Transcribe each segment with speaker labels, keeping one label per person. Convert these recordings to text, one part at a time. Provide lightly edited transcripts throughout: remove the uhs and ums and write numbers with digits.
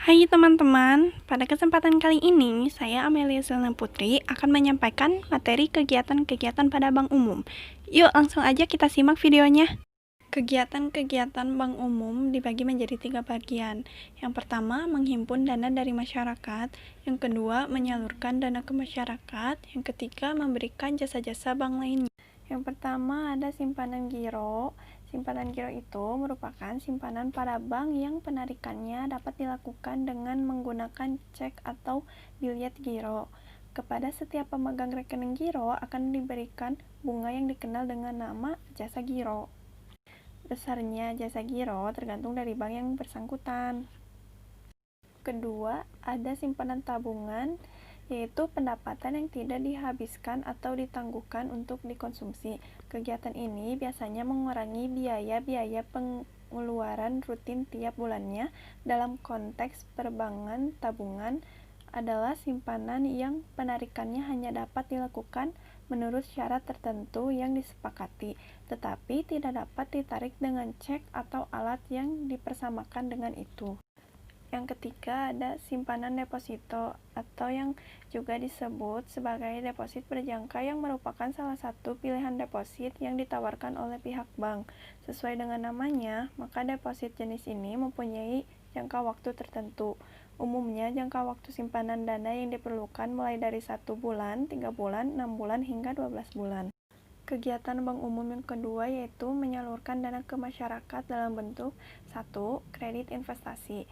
Speaker 1: Hai teman-teman, pada kesempatan kali ini saya Amelia Zelna Putri akan menyampaikan materi kegiatan-kegiatan pada bank umum. Yuk langsung aja kita simak videonya. Kegiatan-kegiatan bank umum dibagi menjadi 3 bagian. Yang pertama, menghimpun dana dari masyarakat. Yang kedua, menyalurkan dana ke masyarakat. Yang ketiga, memberikan jasa-jasa bank lainnya. Yang pertama ada simpanan giro. Simpanan giro itu merupakan simpanan pada bank yang penarikannya dapat dilakukan dengan menggunakan cek atau biljet giro. Kepada setiap pemegang rekening giro akan diberikan bunga yang dikenal dengan nama jasa giro. Besarnya jasa giro tergantung dari bank yang bersangkutan. Kedua, ada simpanan tabungan, yaitu pendapatan yang tidak dihabiskan atau ditangguhkan untuk dikonsumsi. Kegiatan ini biasanya mengurangi biaya-biaya pengeluaran rutin tiap bulannya. Dalam konteks perbankan, tabungan adalah simpanan yang penarikannya hanya dapat dilakukan menurut syarat tertentu yang disepakati, tetapi tidak dapat ditarik dengan cek atau alat yang dipersamakan dengan itu. Yang ketiga ada simpanan deposito atau yang juga disebut sebagai deposit berjangka, yang merupakan salah satu pilihan deposit yang ditawarkan oleh pihak bank. Sesuai dengan namanya, maka deposit jenis ini mempunyai jangka waktu tertentu. Umumnya jangka waktu simpanan dana yang diperlukan mulai dari 1 bulan, 3 bulan, 6 bulan, hingga 12 bulan. Kegiatan bank umum yang kedua yaitu menyalurkan dana ke masyarakat dalam bentuk 1. Kredit investasi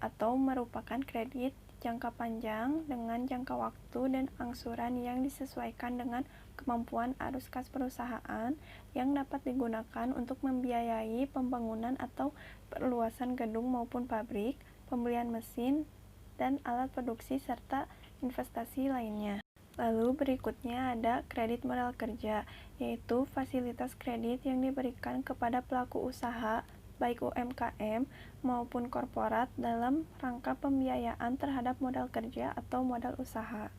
Speaker 1: atau merupakan kredit jangka panjang dengan jangka waktu dan angsuran yang disesuaikan dengan kemampuan arus kas perusahaan, yang dapat digunakan untuk membiayai pembangunan atau perluasan gedung maupun pabrik, pembelian mesin dan alat produksi, serta investasi lainnya. Lalu berikutnya ada kredit modal kerja, yaitu fasilitas kredit yang diberikan kepada pelaku usaha baik UMKM maupun korporat dalam rangka pembiayaan terhadap modal kerja atau modal usaha.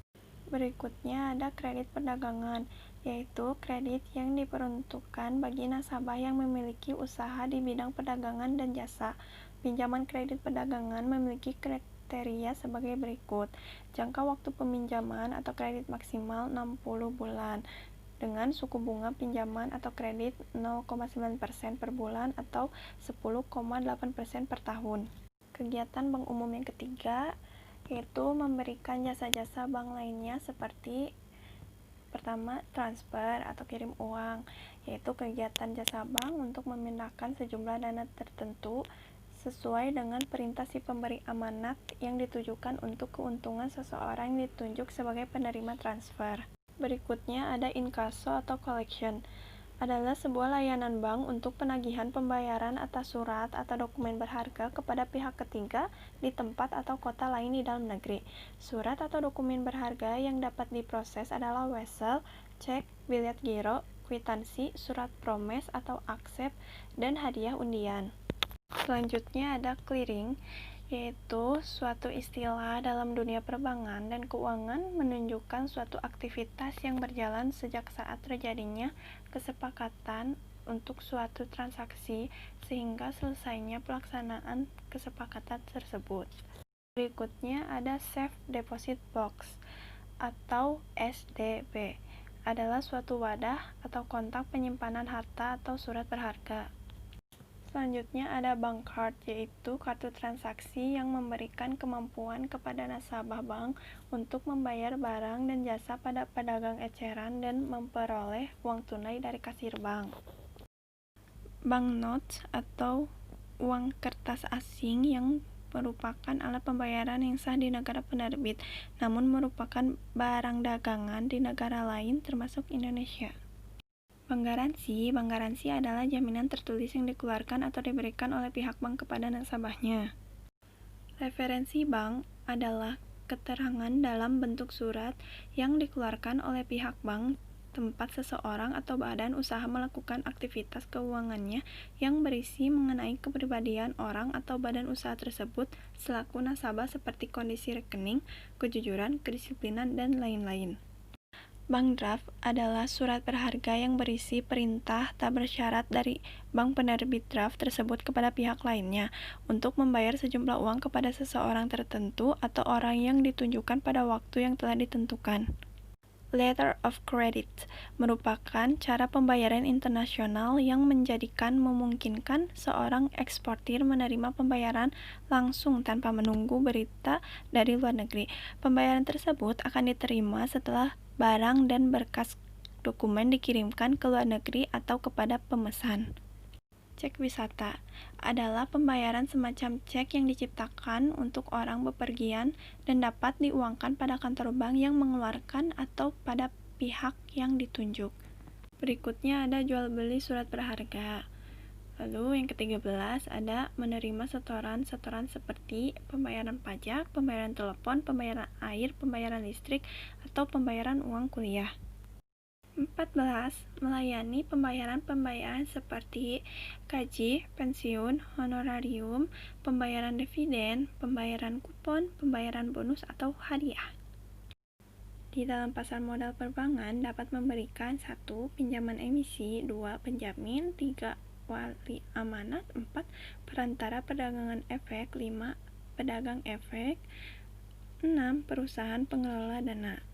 Speaker 1: Berikutnya ada kredit perdagangan, yaitu kredit yang diperuntukkan bagi nasabah yang memiliki usaha di bidang perdagangan dan jasa. Pinjaman kredit perdagangan memiliki kriteria sebagai berikut. Jangka waktu peminjaman atau kredit maksimal 60 bulan. Dengan suku bunga pinjaman atau kredit 0,9% per bulan atau 10,8% per tahun. Kegiatan bank umum yang ketiga yaitu memberikan jasa-jasa bank lainnya seperti pertama, transfer atau kirim uang, yaitu kegiatan jasa bank untuk memindahkan sejumlah dana tertentu sesuai dengan perintah si pemberi amanat yang ditujukan untuk keuntungan seseorang yang ditunjuk sebagai penerima transfer. Berikutnya ada inkaso atau collection, adalah sebuah layanan bank untuk penagihan pembayaran atas surat atau dokumen berharga kepada pihak ketiga di tempat atau kota lain di dalam negeri. Surat atau dokumen berharga yang dapat diproses adalah wesel, cek, biljet giro, kwitansi, surat promes atau aksep, dan hadiah undian. Selanjutnya ada clearing, yaitu suatu istilah dalam dunia perbankan dan keuangan menunjukkan suatu aktivitas yang berjalan sejak saat terjadinya kesepakatan untuk suatu transaksi sehingga selesainya pelaksanaan kesepakatan tersebut. Berikutnya ada Safe Deposit Box atau SDB, adalah suatu wadah atau kontak penyimpanan harta atau surat berharga. Selanjutnya ada bank card, yaitu kartu transaksi yang memberikan kemampuan kepada nasabah bank untuk membayar barang dan jasa pada pedagang eceran dan memperoleh uang tunai dari kasir bank. Banknotes atau uang kertas asing yang merupakan alat pembayaran yang sah di negara penerbit, namun merupakan barang dagangan di negara lain termasuk Indonesia. Bank garansi adalah jaminan tertulis yang dikeluarkan atau diberikan oleh pihak bank kepada nasabahnya. Referensi bank adalah keterangan dalam bentuk surat yang dikeluarkan oleh pihak bank tempat seseorang atau badan usaha melakukan aktivitas keuangannya yang berisi mengenai kepribadian orang atau badan usaha tersebut selaku nasabah seperti kondisi rekening, kejujuran, kedisiplinan, dan lain-lain. Bank draft adalah surat berharga yang berisi perintah tak bersyarat dari bank penerbit draft tersebut kepada pihak lainnya untuk membayar sejumlah uang kepada seseorang tertentu atau orang yang ditunjukkan pada waktu yang telah ditentukan. Letter of credit merupakan cara pembayaran internasional yang memungkinkan seorang eksportir menerima pembayaran langsung tanpa menunggu berita dari luar negeri. Pembayaran tersebut akan diterima setelah barang dan berkas dokumen dikirimkan ke luar negeri atau kepada pemesan. Cek wisata adalah pembayaran semacam cek yang diciptakan untuk orang bepergian dan dapat diuangkan pada kantor bank yang mengeluarkan atau pada pihak yang ditunjuk. Berikutnya ada jual beli surat berharga. Lalu yang ke-13 ada menerima setoran-setoran seperti pembayaran pajak, pembayaran telepon, pembayaran air, pembayaran listrik, atau pembayaran uang kuliah. 14. Melayani pembayaran-pembayaran seperti gaji, pensiun, honorarium, pembayaran dividen, pembayaran kupon, pembayaran bonus atau hadiah. Di dalam pasar modal perbankan dapat memberikan 1. Pinjaman emisi, 2. Penjamin, 3. Wali amanat, 4. Perantara perdagangan efek, 5. Pedagang efek, 6. Perusahaan pengelola dana.